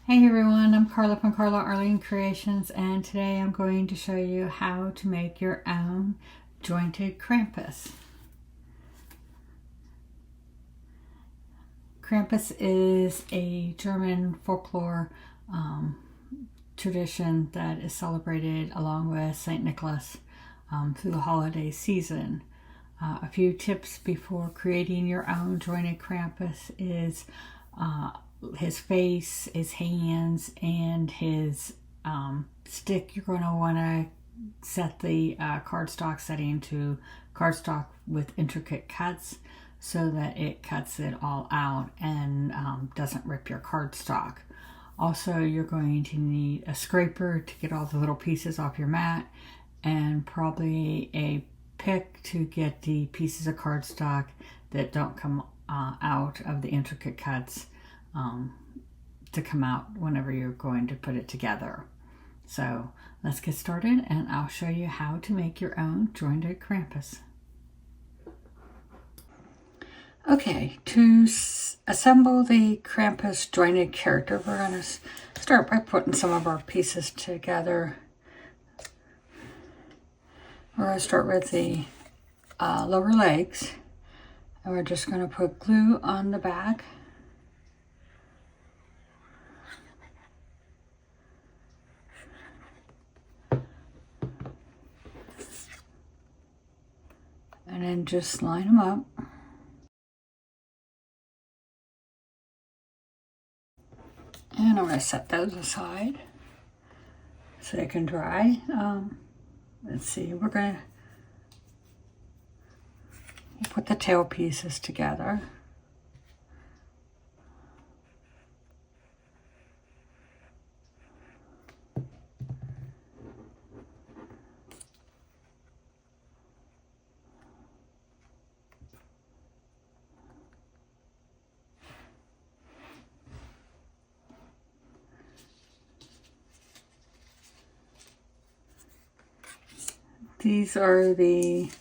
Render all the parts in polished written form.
Hey everyone, I'm Carla from Carla Arlene Creations, and today I'm going to show you how to make your own jointed Krampus. Krampus is a German folklore tradition that is celebrated along with St. Nicholas through the holiday season. A few tips before creating your own jointed Krampus is his face, his hands, and his stick. You're going to want to set the cardstock setting to cardstock with intricate cuts so that it cuts it all out and doesn't rip your cardstock. Also, you're going to need a scraper to get all the little pieces off your mat, and probably a pick to get the pieces of cardstock that don't come out of the intricate cuts to come out whenever you're going to put it together. So let's get started, and I'll show you how to make your own jointed Krampus. Okay, to assemble the Krampus jointed character, we're going to start by putting some of our pieces together. We're going to start with the lower legs, and we're just going to put glue on the back. And then just line them up. And I'm going to set those aside so they can dry. Let's see, we're going to put the tail pieces together. These are the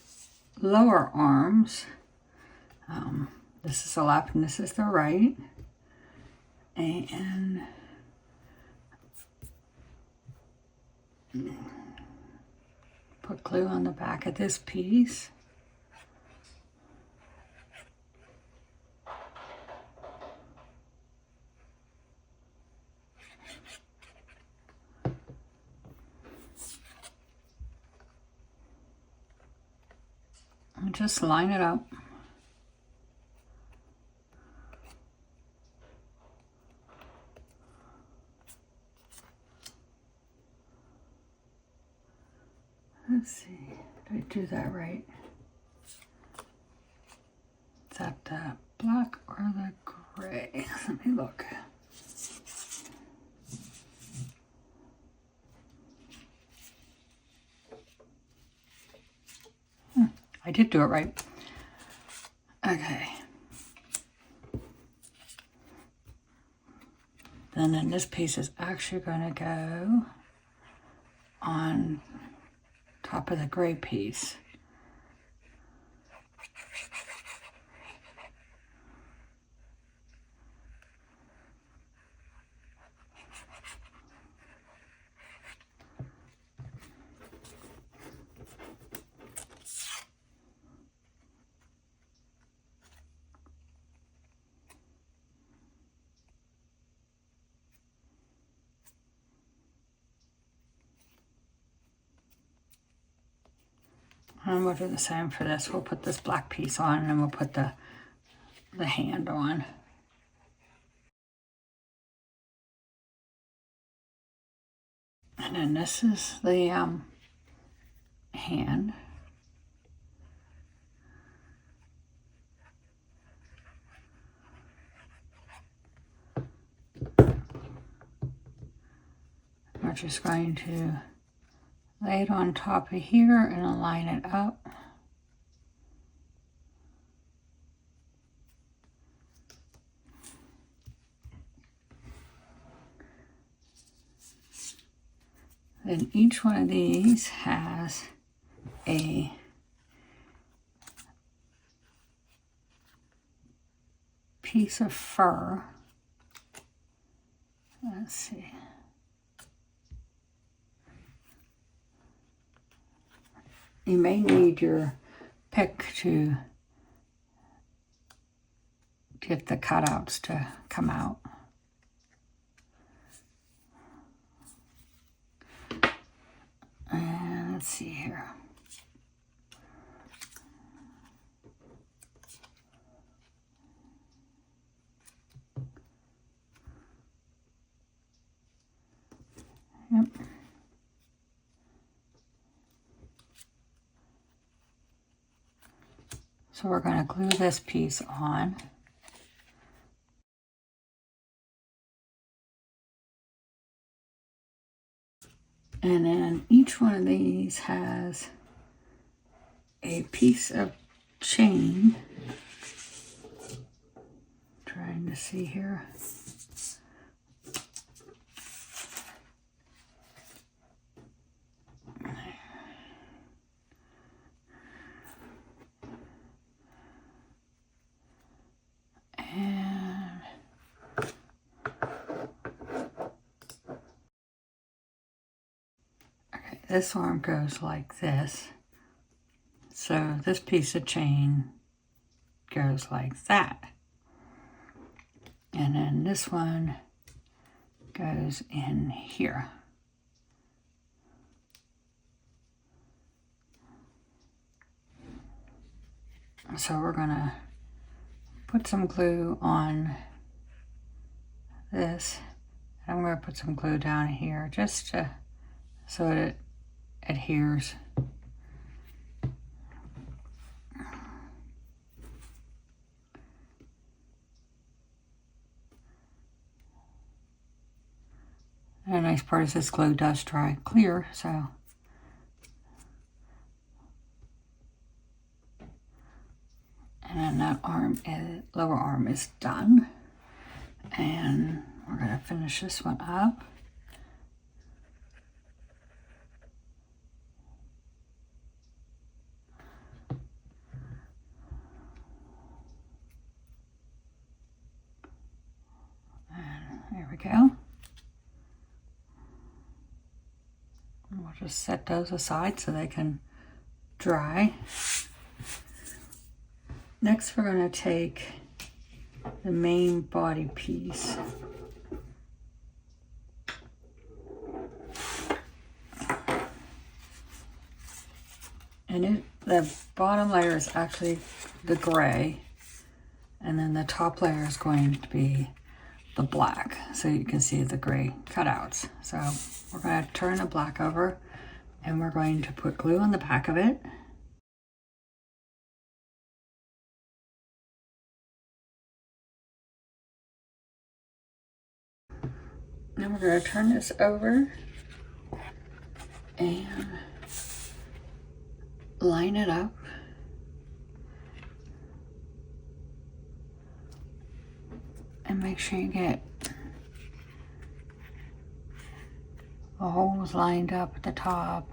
lower arms. This is the left and this is the right. And put glue on the back of this piece. And just line it up. Let's see, did I do that right? Is that the black or the gray? Let me look. I did do it right. Okay. Then this piece is actually going to go on top of the gray piece. And we'll do the same for this. We'll put this black piece on, and then we'll put the hand on. And then this is the hand. We're just going to lay it on top of here and align it up. Then each one of these has a piece of fur Let's see. You may need your pick to get the cutouts to come out. And let's see here. Yep. So we're going to glue this piece on. And then each one of these has a piece of chain. Trying to see here. This arm goes like this. So this piece of chain goes like that. And then this one goes in here. So we're gonna put some glue on this. I'm gonna put some glue down here just to, so that it adheres. And a nice part is this glue does dry clear, so. And then that arm, lower arm is done. And we're gonna finish this one up. There we go. And we'll just set those aside so they can dry. Next, we're going to take the main body piece. And the bottom layer is actually the gray, and then the top layer is going to be the black, so you can see the gray cutouts. So we're going to turn the black over, and we're going to put glue on the back of it. Then we're going to turn this over and line it up. And make sure you get the holes lined up at the top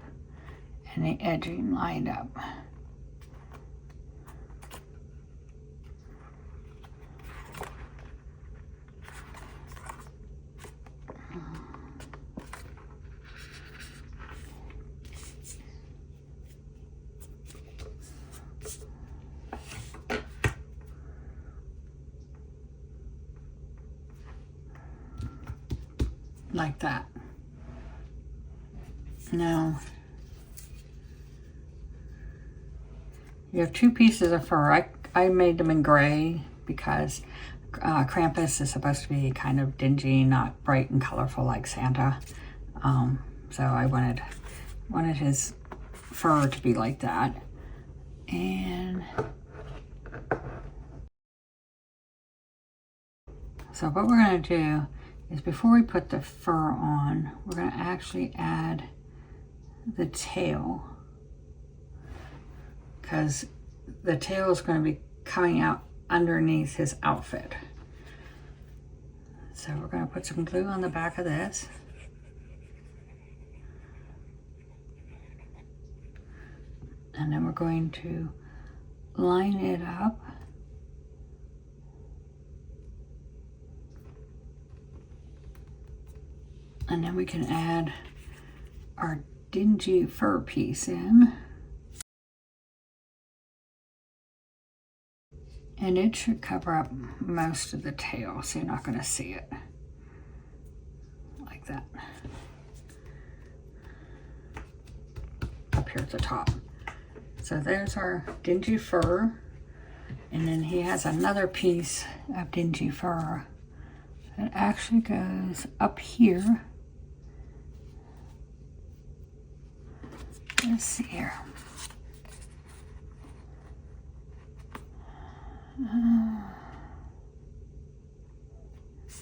and the edging lined up. Like that. Now, you have two pieces of fur. I made them in gray because Krampus is supposed to be kind of dingy, not bright and colorful like Santa. So I wanted his fur to be like that. And so what we're going to do is, before we put the fur on, we're going to actually add the tail, because the tail is going to be coming out underneath his outfit. So we're going to put some glue on the back of this. And then we're going to line it up. And then we can add our dingy fur piece in. And it should cover up most of the tail, so you're not going to see it. Like that. Up here at the top. So there's our dingy fur. And then he has another piece of dingy fur that actually goes up here. Let's see here.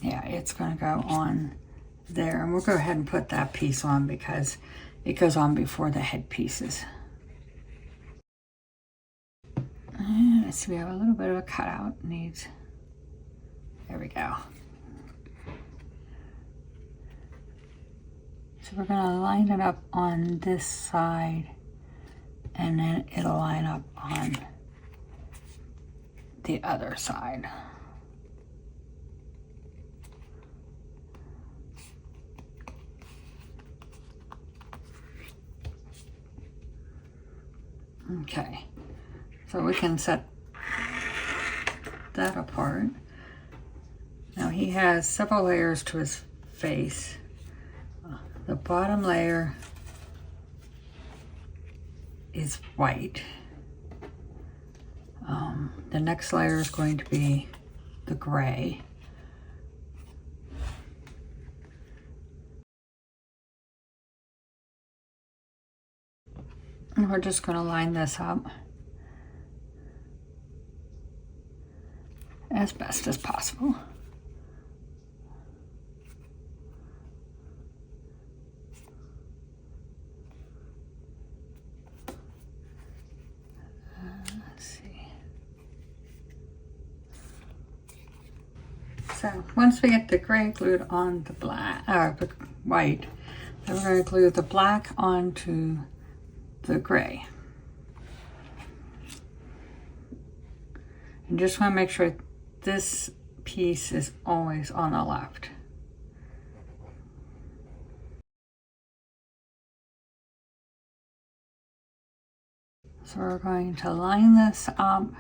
Yeah, it's going to go on there. And we'll go ahead and put that piece on because it goes on before the head pieces. And let's see, we have a little bit of a cutout. Needs, there we go. So we're going to line it up on this side, and then it'll line up on the other side. Okay, so we can set that apart. Now he has several layers to his face. The bottom layer is white. The next layer is going to be the gray. And we're just going to line this up as best as possible. Let's see. So once we get the gray glued on the black, the white, then we're going to glue the black onto the gray. And just want to make sure this piece is always on the left. So we're going to line this up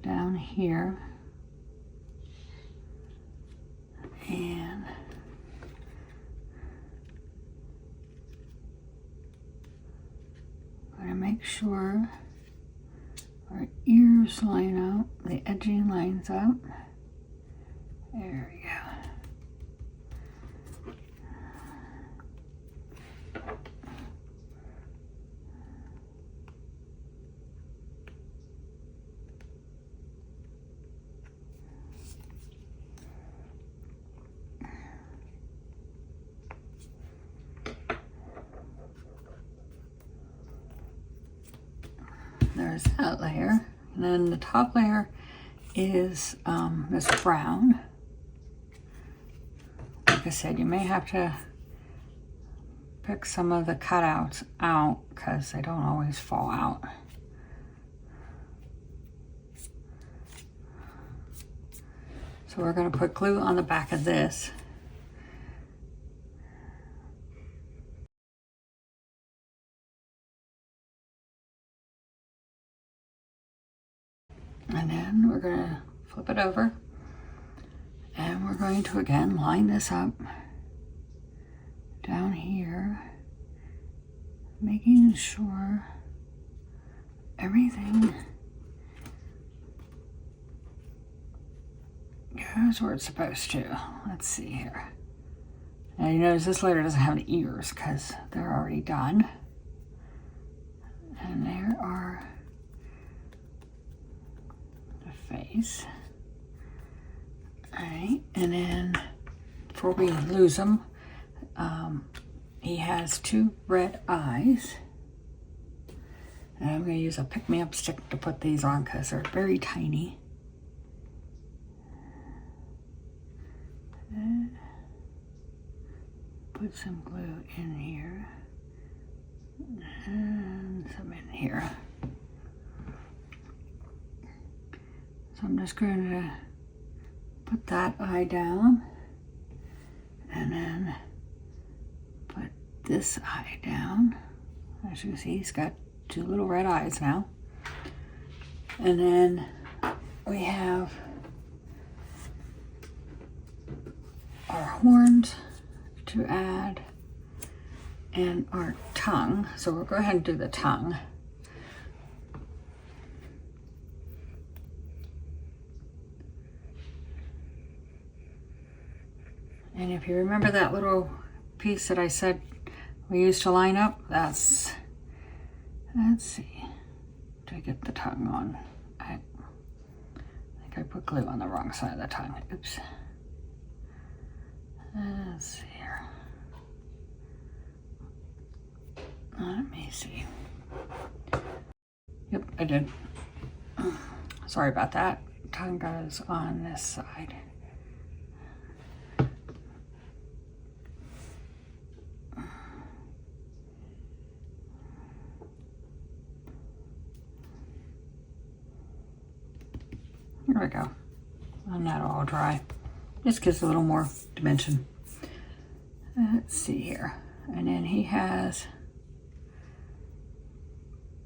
down here. And I'm going to make sure our ears line up, the edging lines up. There we go. There's that layer, and then the top layer is this brown. Like I said, you may have to pick some of the cutouts out because they don't always fall out. So we're going to put glue on the back of this. And then we're going to flip it over, and we're going to again line this up down here, making sure everything goes where it's supposed to. Let's see here. Now you notice this layer doesn't have any ears because they're already done. And there are face. All right, and then before we lose him, he has two red eyes. And I'm going to use a pick-me-up stick to put these on because they're very tiny. Put some glue in here and some in here. So I'm just going to put that eye down, and and then put this eye down. As you can see, he's got two little red eyes now. And then we have our horns to add and our tongue. So we'll go ahead and do the tongue. And if you remember that little piece that I said we used to line up, let's see, to get the tongue on. I think I put glue on the wrong side of the tongue. Oops. Let's see here. Let me see. Yep, I did. Sorry about that. Tongue goes on this side. Here we go. And that'll all dry. Just gives a little more dimension. Let's see here. And then he has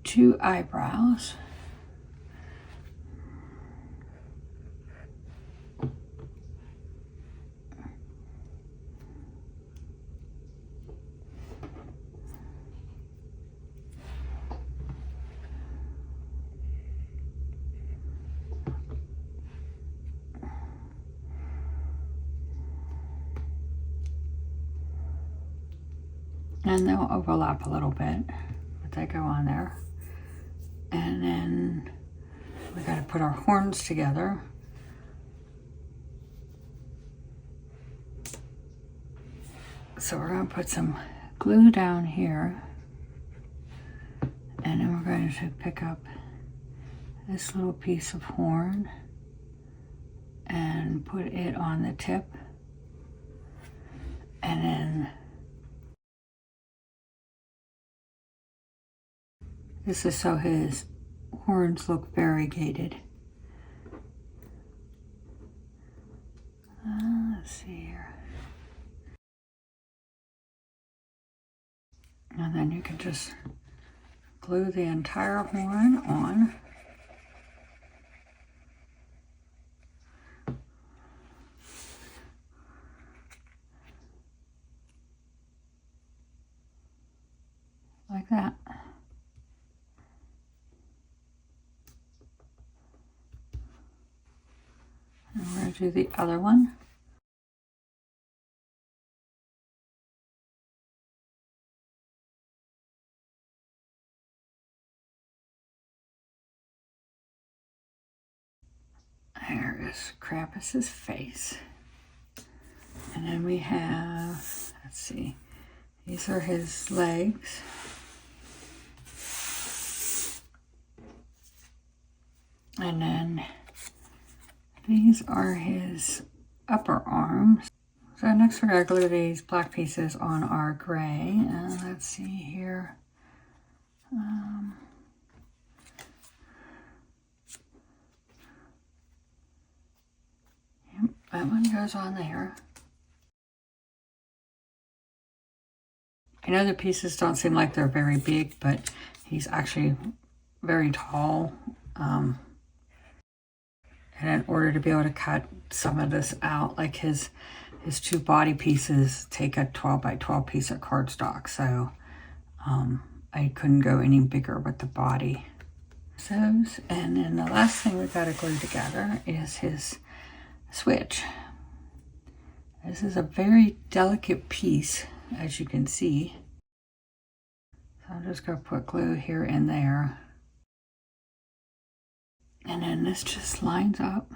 two eyebrows. And they'll overlap a little bit, but they go on there. And then we got to put our horns together. So we're going to put some glue down here. And then we're going to pick up this little piece of horn and put it on the tip. And then this is so his horns look variegated. Let's see here. And then you can just glue the entire horn on. Like that. And we're going to do the other one. There is Krampus's face. And then we have, let's see, these are his legs. And then these are his upper arms. So next we're going to glue these black pieces on our gray. Let's see here. Yep, that one goes on there. I know the pieces don't seem like they're very big, but he's actually very tall. And in order to be able to cut some of this out, like his two body pieces take a 12 by 12 piece of cardstock. So I couldn't go any bigger with the body. And then the last thing we got to glue together is his switch. This is a very delicate piece, as you can see. So I'm just going to put glue here and there. And then this just lines up.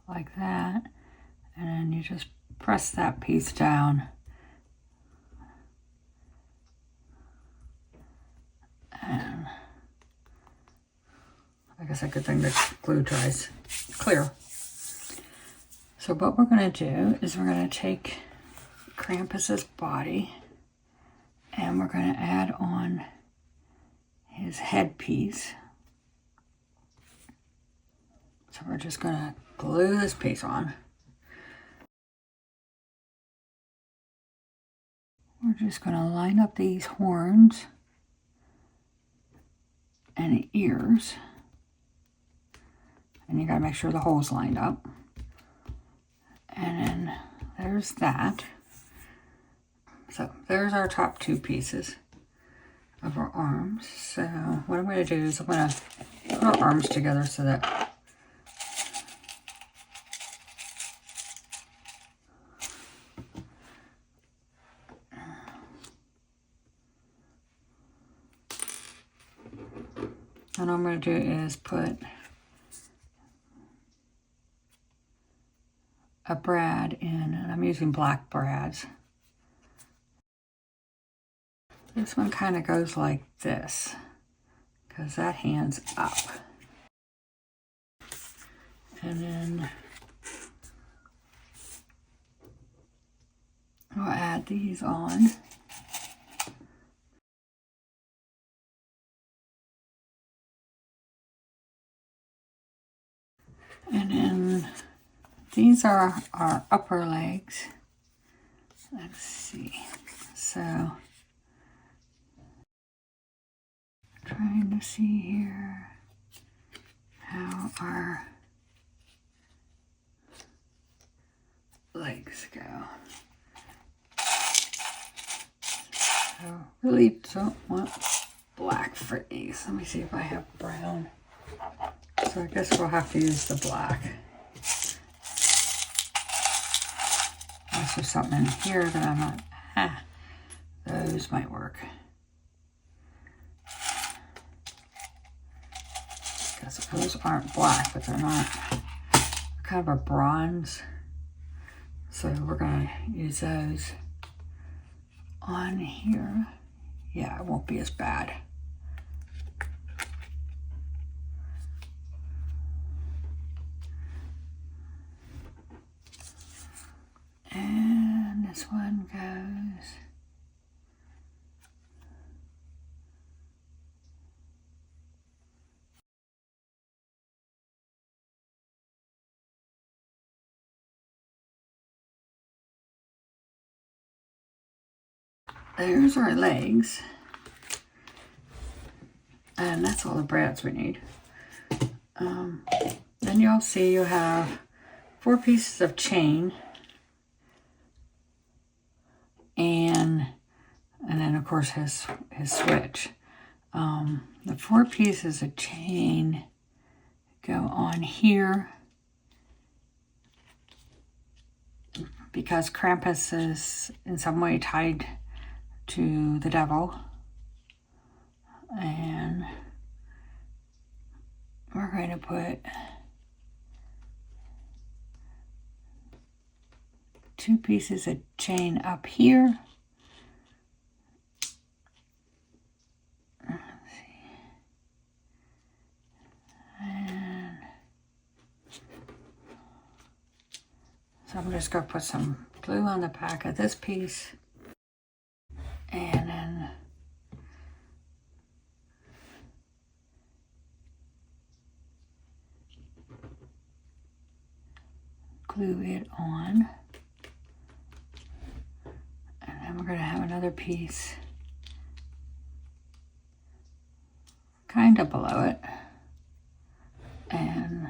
Like that. And then you just press that piece down. And I guess a good thing that glue dries clear. So what we're going to do is we're going to take Krampus's body and we're going to add on his headpiece. So we're just going to glue this piece on. We're just going to line up these horns and the ears. And you got to make sure the hole's lined up. And then there's that. So there's our top two pieces of our arms. So what I'm going to do is I'm going to put our arms together so that and what I'm going to do is put a brad in, and I'm using black brads. This one kind of goes like this because that hand's up. And then I'll add these on. And then these are our upper legs. Let's see. So, trying to see here how our legs go. So, really don't want black for these. Let me see if I have brown. So I guess we'll have to use the black. Unless there's something in here that I'm not, those might work. Because those aren't black, but they're not, they're kind of a bronze. So we're gonna use those on here. Yeah, it won't be as bad. And this one goes there's our legs, and that's all the brads we need. Then you'll see you have 4 pieces of chain, and then of course his switch. The 4 pieces of chain go on here because Krampus is in some way tied to the devil, and we're going to put 2 pieces of chain up here. Let's see. And so I'm just going to put some glue on the back of this piece, and then glue it on. And then we're going to have another piece kind of below it, and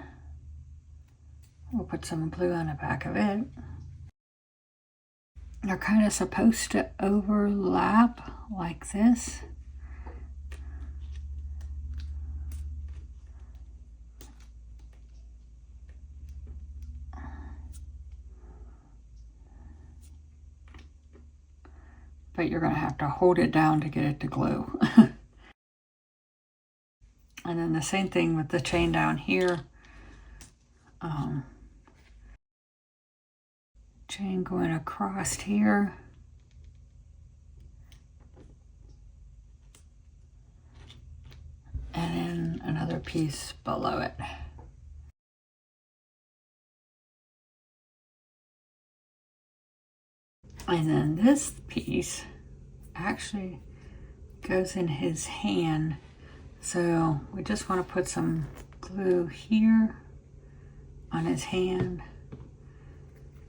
we'll put some glue on the back of it. They're kind of supposed to overlap like this. But you're going to have to hold it down to get it to glue. And then the same thing with the chain down here. Chain going across here. And then another piece below it. And then this piece actually goes in his hand. So we just want to put some glue here on his hand.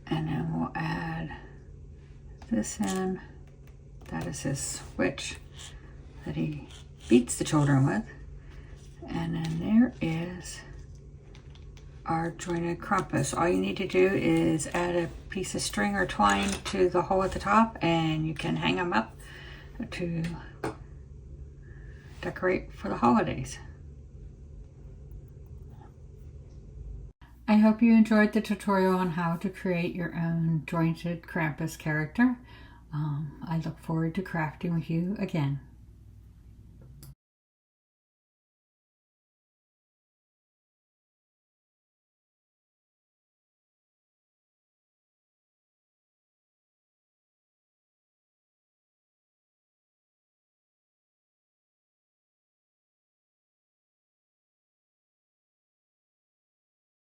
And then we'll add this in. That is his switch that he beats the children with. And then there is our jointed Krampus. All you need to do is add a piece of string or twine to the hole at the top, and you can hang them up to decorate for the holidays. I hope you enjoyed the tutorial on how to create your own jointed Krampus character. I look forward to crafting with you again.